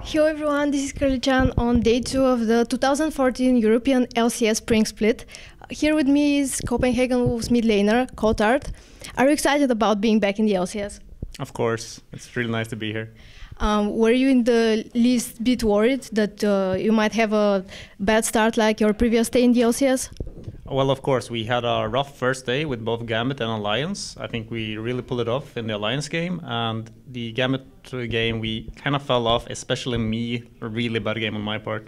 Hello everyone, this is Karli-chan on day 2 of the 2014 European LCS Spring Split. Here with me is Copenhagen Wolves mid laner, CowTard. Are you excited about being back in the LCS? Of course, it's really nice to be here. Were you in the least bit worried that you might have a bad start like your previous day in the LCS? Well, of course, we had a rough first day with both Gambit and Alliance. I think we really pulled it off in the Alliance game, and the Gambit game we kind of fell off, especially me, a really bad game on my part.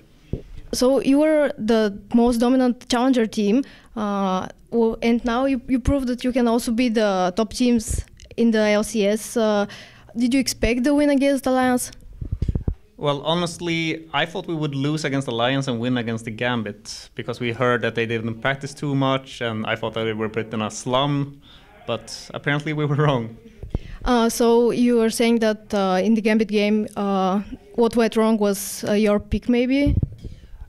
So you were the most dominant challenger team, and now you proved that you can also be the top teams in the LCS. Did you expect the win against Alliance? Well, honestly, I thought we would lose against Alliance and win against the Gambit, because we heard that they didn't practice too much, and I thought that they were put in a slum, but apparently we were wrong. So you were saying that in the Gambit game, what went wrong was your pick, maybe?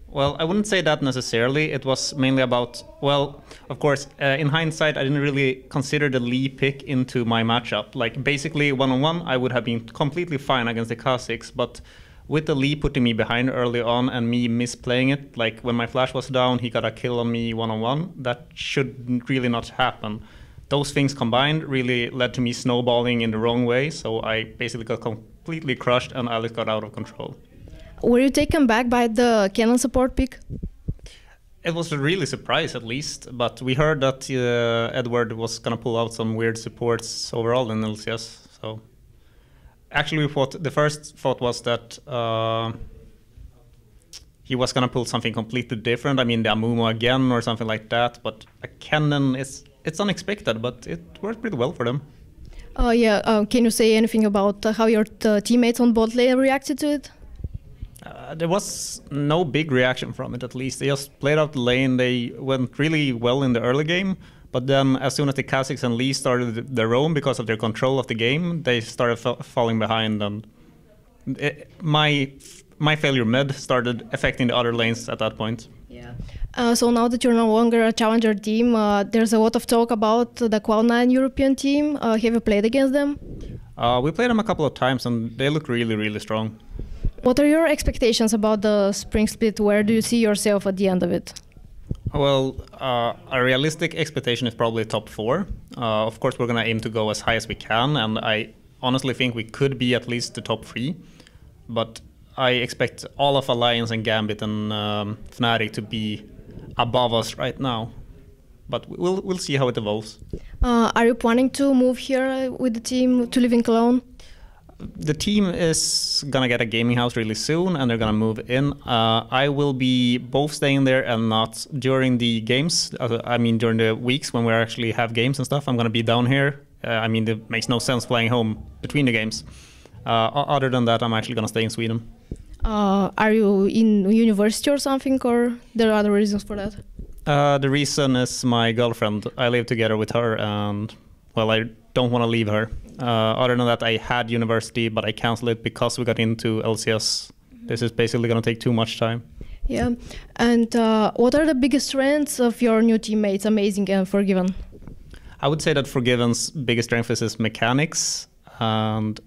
Well, I wouldn't say that necessarily. It was mainly about, well, of course, in hindsight, I didn't really consider the Lee pick into my matchup. Like, basically, one-on-one, I would have been completely fine against the Kha'Zix, but with the Lee putting me behind early on and me misplaying it, like when my flash was down, he got a kill on me one-on-one, that should really not happen. Those things combined really led to me snowballing in the wrong way, so I basically got completely crushed and Alex got out of control. Were you taken back by the Cannon support pick? It was a really surprise, at least, but we heard that Edward was going to pull out some weird supports overall in LCS, so... Actually, the first thought was that he was going to pull something completely different. I mean, the Amumu again or something like that. But a cannon, it's unexpected, but it worked pretty well for them. Can you say anything about how your teammates on bot lane reacted to it? There was no big reaction from it, at least. They just played out the lane. They went really well in the early game. But then, as soon as the Kha'Zix and Lee started their own because of their control of the game, they started falling behind, and my failure mid started affecting the other lanes at that point. Yeah. So now that you're no longer a challenger team, there's a lot of talk about the Cloud9 European team. Have you played against them? We played them a couple of times, and they look really, really strong. What are your expectations about the Spring Split? Where do you see yourself at the end of it? Well, a realistic expectation is probably top 4. Of course, we're going to aim to go as high as we can, and I honestly think we could be at least the top 3. But I expect all of Alliance and Gambit and Fnatic to be above us right now. But we'll see how it evolves. Are you planning to move here with the team to live in Cologne? The team is going to get a gaming house really soon, and they're going to move in. I will be both staying there and not during the games. I mean, during the weeks when we actually have games and stuff, I'm going to be down here. I mean, it makes no sense flying home between the games. Other than that, I'm actually going to stay in Sweden. Are you in university or something, or there are other reasons for that? The reason is my girlfriend. I live together with her, and, well, I don't want to leave her. Other than that, I had university, but I canceled it because we got into LCS. This is basically going to take too much time. Yeah. And what are the biggest strengths of your new teammates, Amazing and Forgiven? I would say that Forgiven's biggest strength is his mechanics. And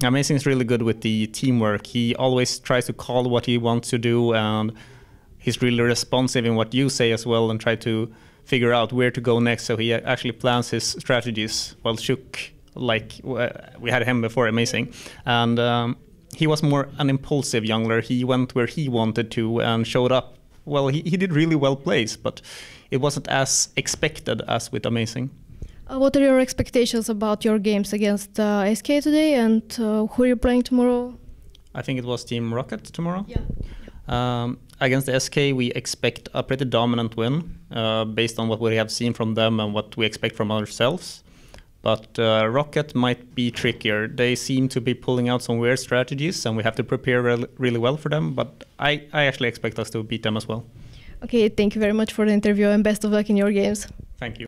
Amazing is really good with the teamwork. He always tries to call what he wants to do, and he's really responsive in what you say as well, and try to figure out where to go next, so he actually plans his strategies. Well, Shook, like we had him before, Amazing. And he was more an impulsive jungler. He went where he wanted to and showed up. Well, he did really well plays, but it wasn't as expected as with Amazing. What are your expectations about your games against SK today, and who are you playing tomorrow? I think it was Team Rocket tomorrow. Yeah. Against the SK, we expect a pretty dominant win based on what we have seen from them and what we expect from ourselves. But Rocket might be trickier. They seem to be pulling out some weird strategies, and we have to prepare really well for them. But I actually expect us to beat them as well. Okay, thank you very much for the interview, and best of luck in your games. Thank you.